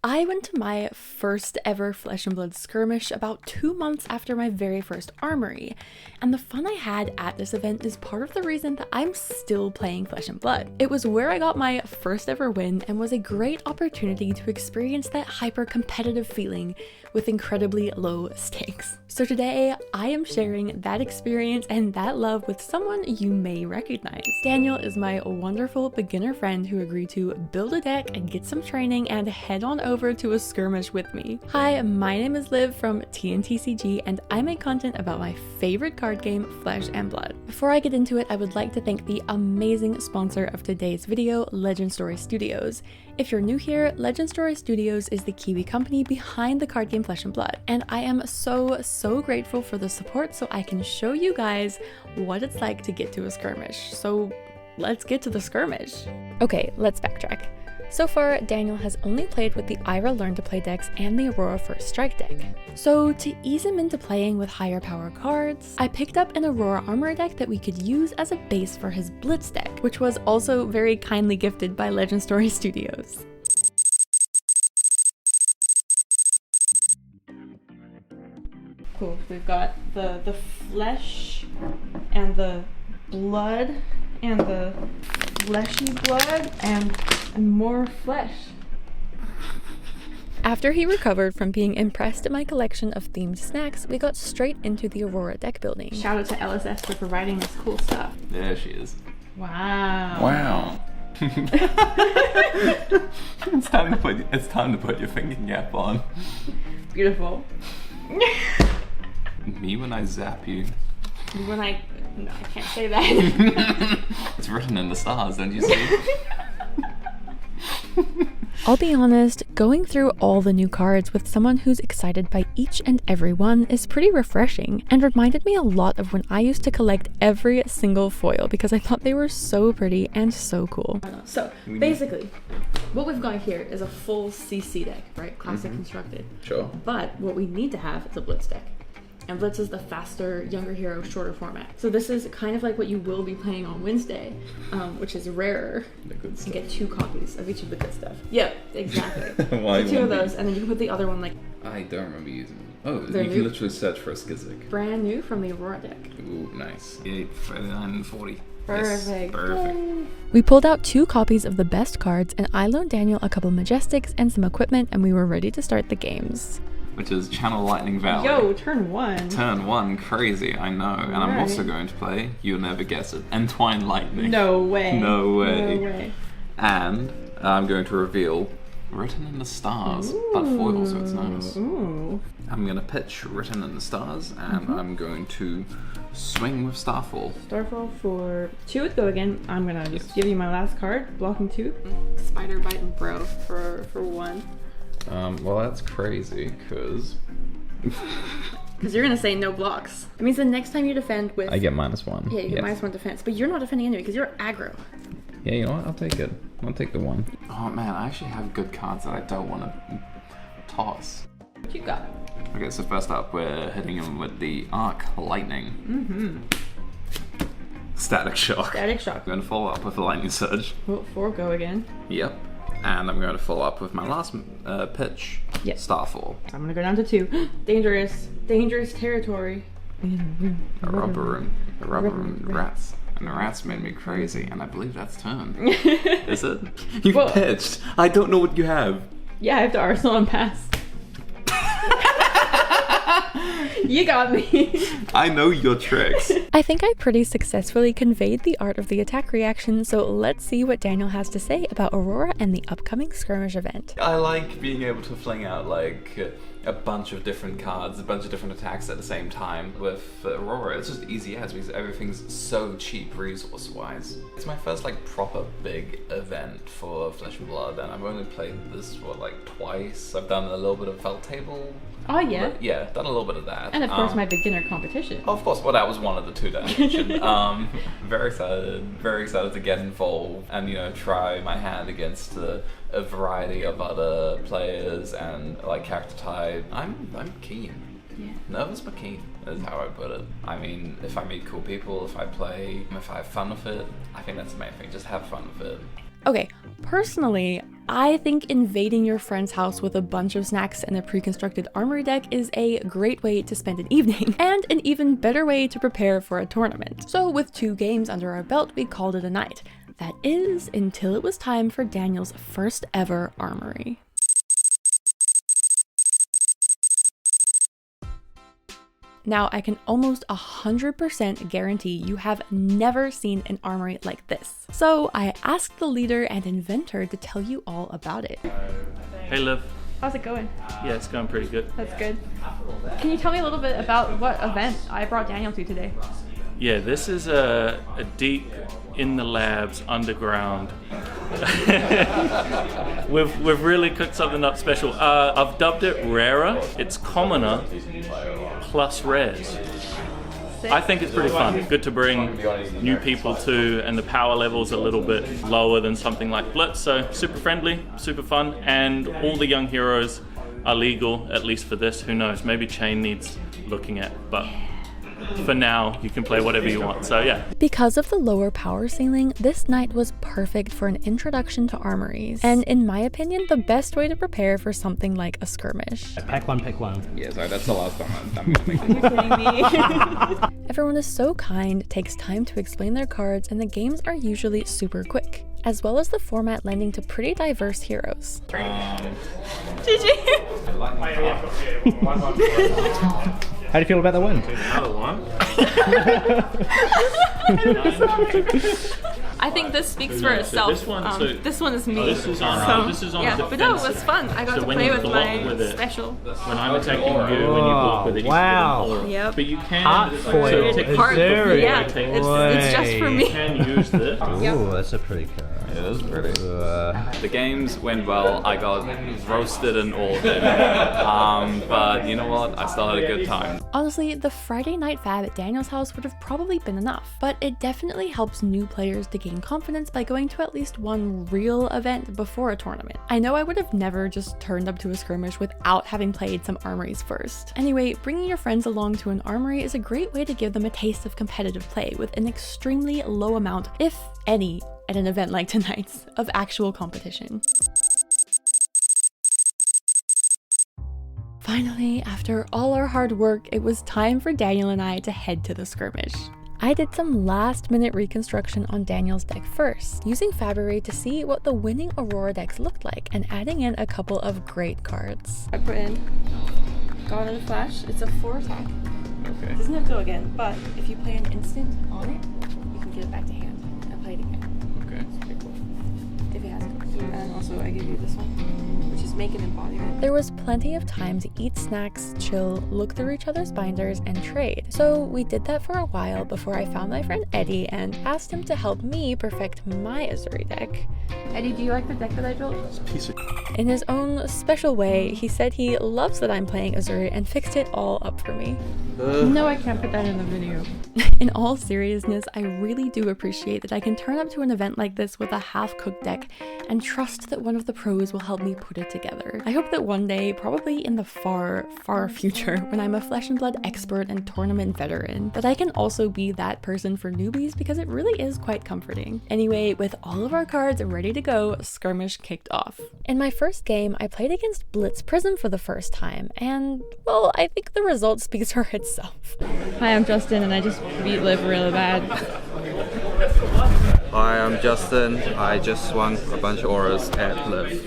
I went to my first ever Flesh and Blood Skirmish about 2 months after my very first Armoury, and the fun I had at this event is part of the reason that I'm still playing Flesh and Blood. It was where I got my first ever win and was a great opportunity to experience that hyper competitive feeling with incredibly low stakes. So today, I am sharing that experience and that love with someone you may recognize. Daniel is my wonderful beginner friend who agreed to build a deck and get some training and head on over to a skirmish with me. Hi, my name is Liv from TNTCG and I make content about my favorite card game, Flesh and Blood. Before I get into it, I would like to thank the amazing sponsor of today's video, Legend Story Studios. If you're new here, Legend Story Studios is the Kiwi company behind the card game Flesh and Blood, and I am so grateful for the support so I can show you guys what it's like to get to a skirmish. So let's get to the skirmish. Okay, let's backtrack. So far, Daniel has only played with the Ira Learn to Play decks and the Aurora First Strike deck. So to ease him into playing with higher power cards, I picked up an Aurora Armoury deck that we could use as a base for his Blitz deck, which was also very kindly gifted by Legend Story Studios. Cool, we've got the flesh and the blood and the fleshy blood and more flesh. After he recovered from being impressed at my collection of themed snacks, we got straight into the Aurora deck building. Shout out to LSS for providing this cool stuff. There she is. Wow. Wow. It's time to put your finger cap on. Beautiful. Me when I zap you. No, I can't say that. It's written in the stars, don't you see? I'll be honest, going through all the new cards with someone who's excited by each and every one is pretty refreshing and reminded me a lot of when I used to collect every single foil because I thought they were so pretty and so cool. So basically, what we've got here is a full CC deck, right? Classic constructed. Sure. But what we need to have is a Blitz deck. And Blitz is the faster, younger hero, shorter format. So this is kind of like what you will be playing on Wednesday, which is rarer. The good stuff. You get 2 copies of each of the good stuff. Yep, exactly. Why so 2 of those, and then you can put the other one like... I don't remember using them. Oh, They're you new? can literally search for a Skizzik. Brand new from the Aurora deck. Ooh, nice. 39 and 40. Perfect. Yes, perfect. We pulled out 2 copies of the best cards, and I loaned Daniel a couple Majestics and some equipment, and we were ready to start the games. Which is Channel Lightning Valley. Yo, turn 1. Turn 1, crazy, I know. And I'm also going to play, you'll never guess it, Entwine Lightning. No way. No way. No way. And I'm going to reveal Written in the Stars, but foil, so it's nice. Ooh. I'm going to pitch Written in the Stars, and I'm going to swing with Starfall. Starfall for 2 with Go Again. I'm going to just give you my last card, blocking 2. Spider Bite Bro for 1. Well, that's crazy, because... Because you're going to say no blocks. It means the next time you defend with... I get -1. Yeah, you get -1 defense. But you're not defending anyway, because you're aggro. Yeah, you know what? I'll take it. I'll take the 1. Oh man, I actually have good cards that I don't want to toss. What you got? Okay, so first up, we're hitting him with the Arc Lightning. Static Shock. Static Shock. I'm going to follow up with a Lightning Surge. For Go Again. Yep. And I'm going to follow up with my last pitch, Yep. Starfall. I'm going to go down to 2. Dangerous territory. A rubber room. Rats. And the rats made me crazy, and I believe that's turn. Is it? You Whoa. pitched. I don't know what you have. Yeah, I have to Arsenal and pass. You got me. I know your tricks. I think I pretty successfully conveyed the art of the attack reaction, so let's see what Daniel has to say about Aurora and the upcoming skirmish event. I like being able to fling out like a bunch of different cards, a bunch of different attacks at the same time. With Aurora, it's just easy as because everything's so cheap resource-wise. It's my first like proper big event for Flesh and Blood, and I've only played this for like twice. I've done a little bit of Felt Table. Oh yeah? Yeah, done a little bit of that. And of course my beginner competition. Of course, well that was one of the 2 that I mentioned. Very excited to get involved and, you know, try my hand against a variety of other players and like character type. I'm keen. Yeah. Nervous but keen is how I put it. I mean, if I meet cool people, if I play, if I have fun with it, I think that's the main thing, just have fun with it. Okay, personally, I think invading your friend's house with a bunch of snacks and a pre-constructed armory deck is a great way to spend an evening, and an even better way to prepare for a tournament. So with 2 games under our belt, we called it a night. That is, until it was time for Daniel's first ever Armoury. Now, I can almost 100% guarantee you have never seen an armory like this. So I asked the leader and inventor to tell you all about it. Hey Liv. How's it going? Yeah, it's going pretty good. That's good. Can you tell me a little bit about what event I brought Daniel to today? Yeah, this is a deep in the labs underground. we've really cooked something up special. I've dubbed it rarer. It's commoner plus rares. I think it's pretty fun. Good to bring new people to, and the power level's a little bit lower than something like Blitz, so super friendly, super fun, and all the young heroes are legal, at least for this. Who knows, maybe Chain needs looking at, but for now, you can play whatever you want, so yeah. Because of the lower power ceiling, this night was perfect for an introduction to armories, and in my opinion, the best way to prepare for something like a skirmish. Pack one, pick one. Yeah, sorry, that's the last time I'm Are you kidding me? Everyone is so kind, takes time to explain their cards, and the games are usually super quick, as well as the format lending to pretty diverse heroes. GG! How do you feel about the win? Another one. I think this speaks for itself. This one, this one is me. This is on. This is on yeah, the but no, it defensive. was fun. I got So to when play you with block my with it, special. When I'm attacking you, when you block with it, you wow. can Yep. But you can. Art foil, take Part, Armoury. yeah, it's just for You me. can use this. Ooh, that's a pretty card. It is pretty. The games went well. I got roasted and all of it. But you know what? I still had a good time. Honestly, the Friday Night FaB at Daniel's house would have probably been enough, but it definitely helps new players to gain confidence by going to at least one real event before a tournament. I know I would have never just turned up to a skirmish without having played some armories first. Anyway, bringing your friends along to an armory is a great way to give them a taste of competitive play with an extremely low amount, if any, at an event like tonight's, of actual competition. Finally, after all our hard work, it was time for Daniel and I to head to the skirmish. I did some last-minute reconstruction on Daniel's deck first, using Armoury to see what the winning Aurora decks looked like and adding in a couple of great cards. I put in God of the Flash. It's a 4 attack. Okay. It doesn't have to go again, but if you play an instant on it, you can get it back to hand and play it again. Okay. Pretty cool. If it has it. And also I give you this one, which is make an embodiment. There was plenty of time to eat snacks, chill, look through each other's binders, and trade. So we did that for a while before I found my friend Eddie and asked him to help me perfect my Armoury deck. Eddie, do you like the deck that I built? In his own special way, he said he loves that I'm playing Armoury and fixed it all up for me. No, I can't put that in the video. In all seriousness, I really do appreciate that I can turn up to an event like this with a half-cooked deck and trust that one of the pros will help me put it together. I hope that one day, probably in the far, far future, when I'm a Flesh and Blood expert and tournament veteran, that I can also be that person for newbies because it really is quite comforting. Anyway, with all of our cards ready to go, skirmish kicked off. In my first game, I played against Blitz Prism for the first time, and, well, I think the result speaks for itself. Hi, I'm Justin, and I just beat Liv really bad. Hi, I'm Justin. I just swung a bunch of auras at Liv.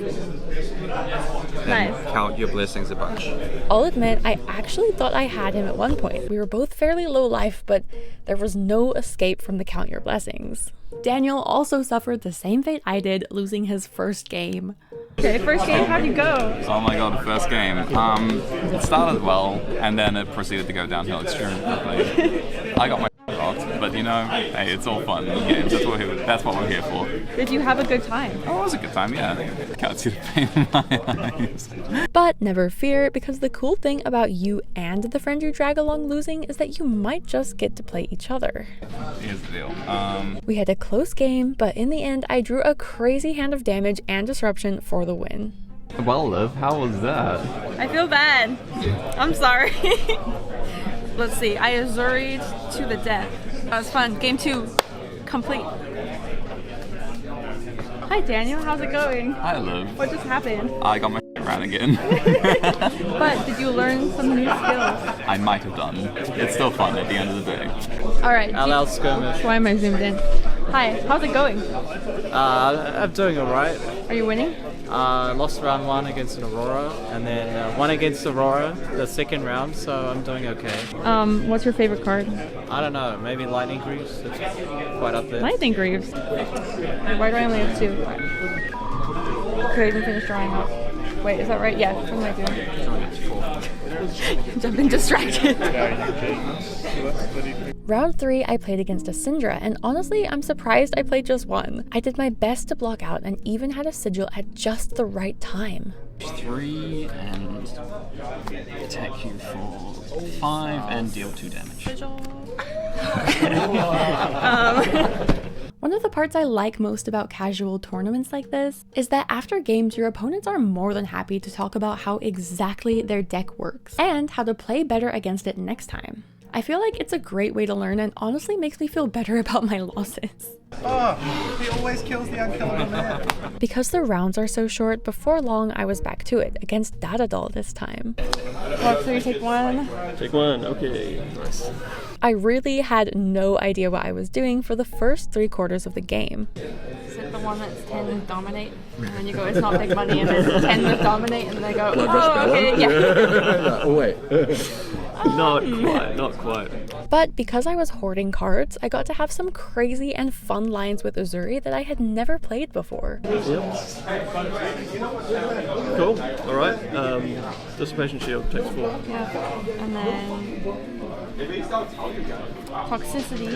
Nice. Count your blessings a bunch. I'll admit, I actually thought I had him at one point. We were both fairly low life, but there was no escape from the count your blessings. Daniel also suffered the same fate I did, losing his first game. Okay, first game, how'd you go? Oh my god, the first game. It started well, and then it proceeded to go downhill extremely quickly. I got my rocked, but you know, hey, it's all fun in games. That's what we're here for. Did you have a good time? Oh, it was a good time, yeah. Can't see the pain in my eyes. But never fear, because the cool thing about you and the friend you drag along losing is that you might just get to play each other. Here's the deal. We had a close game, but in the end, I drew a crazy hand of damage and disruption for the win. Well, Liv, how was that? I feel bad. I'm sorry. Let's see, I Armouried to the death. That was fun. Game 2, complete. Hi Daniel, how's it going? Hi, Liv. What just happened? I got my ran again. But did you learn some new skills? I might have done. It's still fun at the end of the day. Alright. Blood Skirmish. Why am I zoomed in? Hi, how's it going? I'm doing alright. Are you winning? Lost round 1 against an Aurora, and then won against Aurora the second round, so I'm doing okay. What's your favorite card? I don't know, maybe Lightning Greaves. It's quite up there. Lightning Greaves. Why do I only have 2? Could even finish drawing up. Wait, is that right? Yeah, what am I doing? I've been distracted. Round 3, I played against a Syndra, and honestly, I'm surprised I played just 1. I did my best to block out and even had a sigil at just the right time. 3 and attack you for 5 and deal 2 damage. One of the parts I like most about casual tournaments like this is that after games, your opponents are more than happy to talk about how exactly their deck works and how to play better against it next time. I feel like it's a great way to learn and honestly makes me feel better about my losses. Oh, he always kills the unkillable man. Because the rounds are so short, before long I was back to it, against Datadol this time. What, so you take 1? Take 1, okay. Nice. I really had no idea what I was doing for the first 3/4 of the game. Is it the one that's 10 with dominate? And then you go, it's not big money, and then 10 with dominate, and then they go, oh, okay, yeah. Oh, wait. Not quite. But because I was hoarding cards, I got to have some crazy and fun lines with Armoury that I had never played before. Cool, alright. Dissipation Shield takes 4. Yeah. And then toxicity.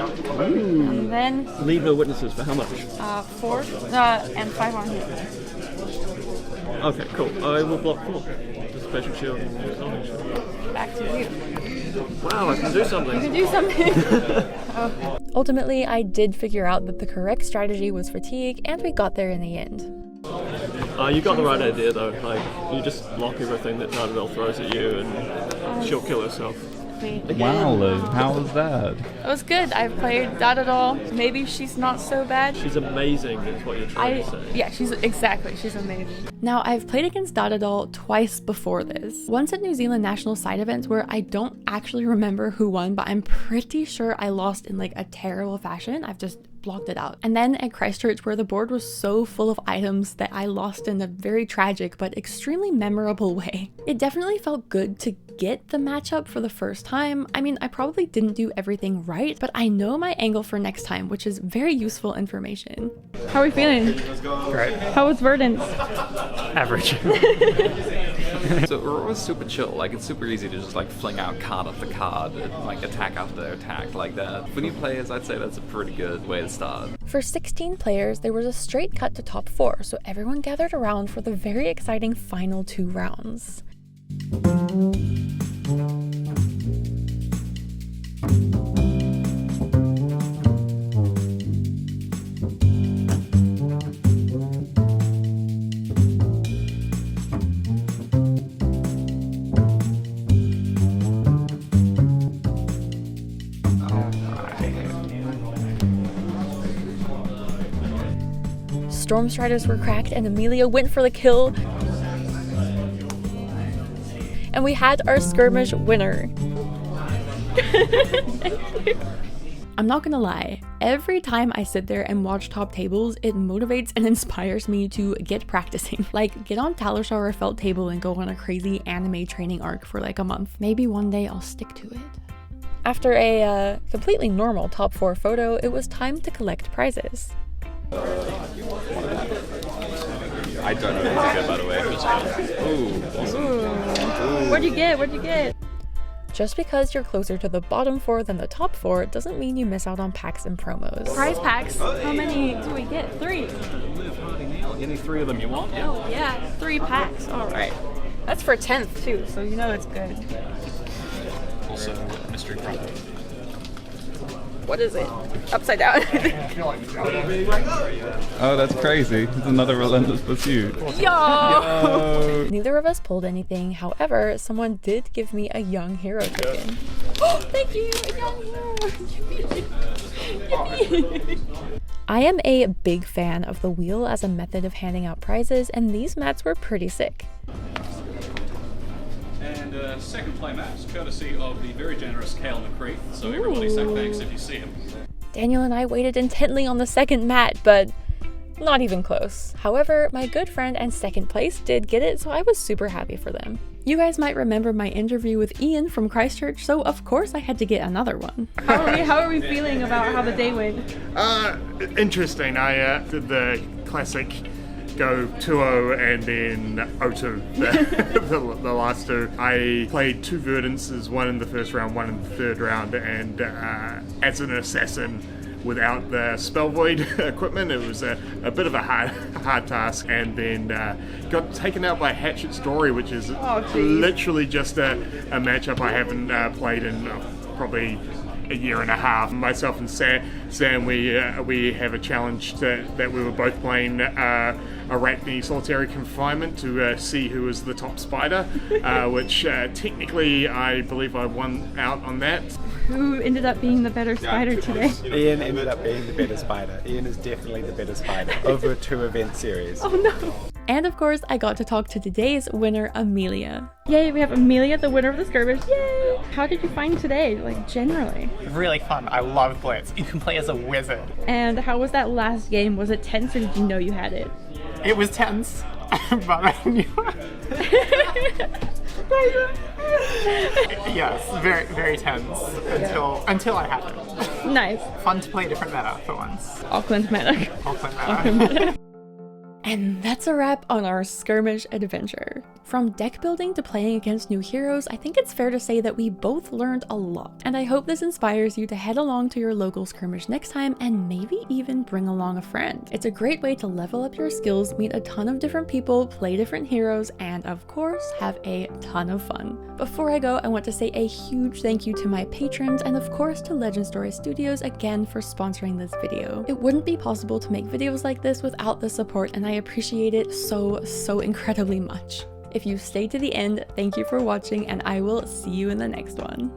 And then Leave no witnesses for how much? 4 and 5 on hit. Okay, cool. I will block 4. Dissipation Shield and Exalting Shield. Back to you. Wow, I can do something. You can do something. Ultimately, I did figure out that the correct strategy was fatigue, and we got there in the end. You got the right idea though. Like, you just block everything that Datadol throws at you and she'll kill herself. Wow, Liv, how was that? It was good. I've played Datadol. Maybe she's not so bad. She's amazing, is what you're trying to say. Yeah, she's amazing. Now, I've played against Datadol twice before this. Once at New Zealand national side events where I don't actually remember who won, but I'm pretty sure I lost in like a terrible fashion. I've just blocked it out. And then at Christchurch where the board was so full of items that I lost in a very tragic but extremely memorable way. It definitely felt good to get the matchup for the first time. I mean, I probably didn't do everything right, but I know my angle for next time, which is very useful information. How are we feeling? Great. How was Verdance? Average. So Aurora's super chill. Like, it's super easy to just like fling out card after card and like attack after attack like that. For new players, I'd say that's a pretty good way to start. For 16 players, there was a straight cut to top 4, so everyone gathered around for the very exciting final 2 rounds. Stormstriders were cracked and Amelia went for the kill. And we had our skirmish winner. I'm not gonna lie, every time I sit there and watch top tables, it motivates and inspires me to get practicing. Like, get on Talishar or Felt Table and go on a crazy anime training arc for like a month. Maybe one day I'll stick to it. After a completely normal top 4 photo, it was time to collect prizes. I don't know what to get, by the way. Ooh, awesome. Ooh. What'd you get? What'd you get? Just because you're closer to the bottom 4 than the top 4 doesn't mean you miss out on packs and promos. Prize packs. How many do we get? 3. Any 3 of them you want? Oh yeah, 3 packs. All right. That's for 10th too, so you know it's good. Also, mystery prize. What is it? Upside down. Oh, that's crazy. It's another Relentless Pursuit. Yo! Neither of us pulled anything, however, someone did give me a young hero token. Oh, thank you! A young hero! Yippee. I am a big fan of the wheel as a method of handing out prizes, and these mats were pretty sick. And second play mats, courtesy of the very generous Cale McCree, so everybody say thanks if you see him. Daniel and I waited intently on the second mat, but not even close. However, my good friend and second place did get it, so I was super happy for them. You guys might remember my interview with Ian from Christchurch, so of course I had to get another one. How are we feeling about how the day went? Interesting. I did the classic go 2-0 and then 0-2 the last two. I played 2 Verdants, one in the first round, one in the third round, and as an assassin without the spell void equipment, it was a bit of a hard task, and then got taken out by Hatchet Story, which is literally just a matchup I haven't played in probably a year and a half. Myself and Sam, we have a challenge that we were both playing Arachne Solitary Confinement to see who was the top spider, which technically I believe I won out on that. Who ended up being the better spider today? Ian ended up being the better spider. Ian is definitely the better spider over a 2-event series. Oh no! And of course, I got to talk to today's winner, Amelia. Yay, we have Amelia, the winner of the skirmish. Yay! How did you find today, like generally? Really fun. I love Blitz. You can play as a wizard. And how was that last game? Was it tense or did you know you had it? It was tense, but I knew yes, very, very tense until I had it. Nice. Fun to play a different meta for once. Auckland meta. Auckland meta. And that's a wrap on our skirmish adventure. From deck building to playing against new heroes, I think it's fair to say that we both learned a lot. And I hope this inspires you to head along to your local skirmish next time and maybe even bring along a friend. It's a great way to level up your skills, meet a ton of different people, play different heroes, and of course, have a ton of fun. Before I go, I want to say a huge thank you to my patrons and of course to Legend Story Studios again for sponsoring this video. It wouldn't be possible to make videos like this without the support, and I appreciate it so incredibly much. If you stayed to the end, thank you for watching, and I will see you in the next one.